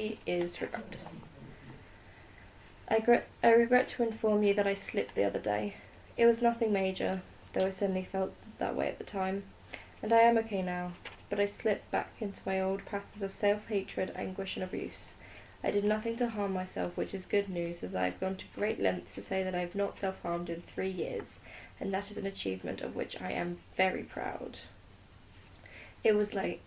anxiety is regret. I regret to inform you that I slipped the other day. It was nothing major, though I suddenly felt that way at the time, and I am okay now, but I slipped back into my old patterns of self-hatred, anguish and abuse. I did nothing to harm myself, which is good news, as I have gone to great lengths to say that I have not self-harmed in 3 years, and that is an achievement of which I am very proud. It was late.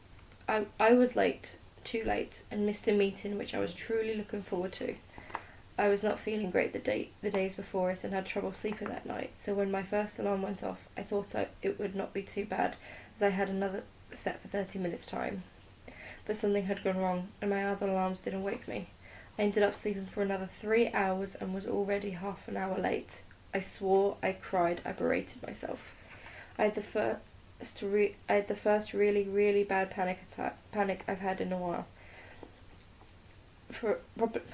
I was late, too late, and missed a meeting which I was truly looking forward to. I was not feeling great the days before it and had trouble sleeping that night, so when my first alarm went off, I thought it would not be too bad, as I had another set for 30 minutes' time. But something had gone wrong, and my other alarms didn't wake me. I ended up sleeping for another 3 hours and was already half an hour late. I swore, I cried, I berated myself. I had the first really, really bad panic I've had in a while. For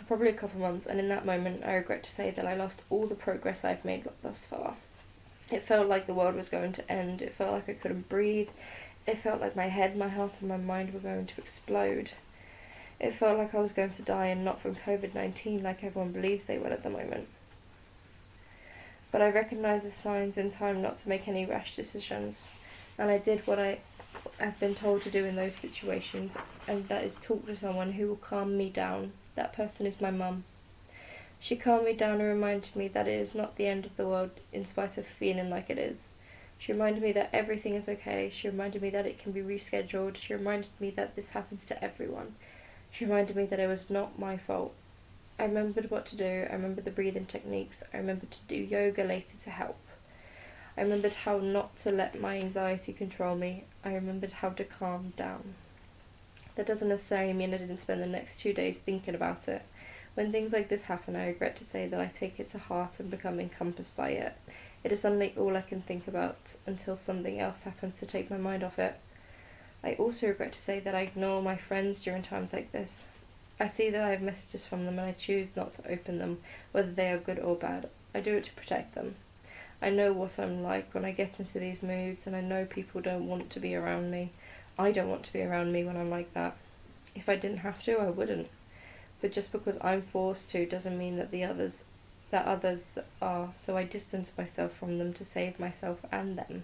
probably a couple of months, and in that moment I regret to say that I lost all the progress I've made thus far. It felt like the world was going to end, it felt like I couldn't breathe, it felt like my head, my heart and my mind were going to explode. It felt like I was going to die, and not from COVID-19 like everyone believes they will at the moment. But I recognised the signs in time not to make any rash decisions, and I did what I have been told to do in those situations, and that is talk to someone who will calm me down. That person is my mum. She calmed me down and reminded me that it is not the end of the world in spite of feeling like it is. She reminded me that everything is okay. She reminded me that it can be rescheduled. She reminded me that this happens to everyone. She reminded me that it was not my fault. I remembered what to do. I remembered the breathing techniques. I remembered to do yoga later to help. I remembered how not to let my anxiety control me. I remembered how to calm down. That doesn't necessarily mean I didn't spend the next 2 days thinking about it. When things like this happen, I regret to say that I take it to heart and become encompassed by it. It is suddenly all I can think about until something else happens to take my mind off it. I also regret to say that I ignore my friends during times like this. I see that I have messages from them and I choose not to open them, whether they are good or bad. I do it to protect them. I know what I'm like when I get into these moods, and I know people don't want to be around me. I don't want to be around me when I'm like that. If I didn't have to, I wouldn't. But just because I'm forced to doesn't mean that others are, so I distance myself from them to save myself and them.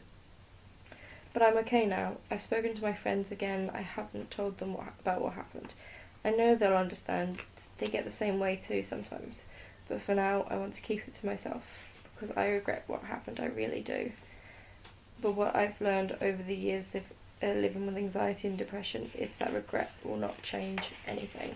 But I'm okay now. I've spoken to my friends again. I haven't told them about what happened. I know they'll understand. They get the same way too sometimes. But for now, I want to keep it to myself, because I regret what happened, I really do. But what I've learned over the years living with anxiety and depression, it's that regret will not change anything.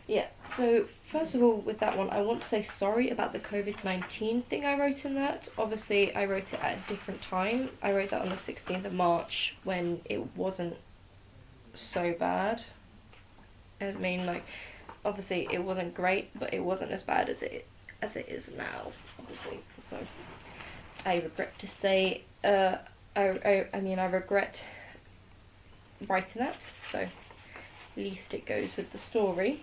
Yeah, so first of all, with that one, I want to say sorry about the COVID-19 thing I wrote in that. Obviously, I wrote it at a different time. I wrote that on the 16th of March when it wasn't so bad. I mean, like, obviously it wasn't great, but it wasn't as bad as it is now, obviously. So I regret to say, I regret writing that. So at least it goes with the story.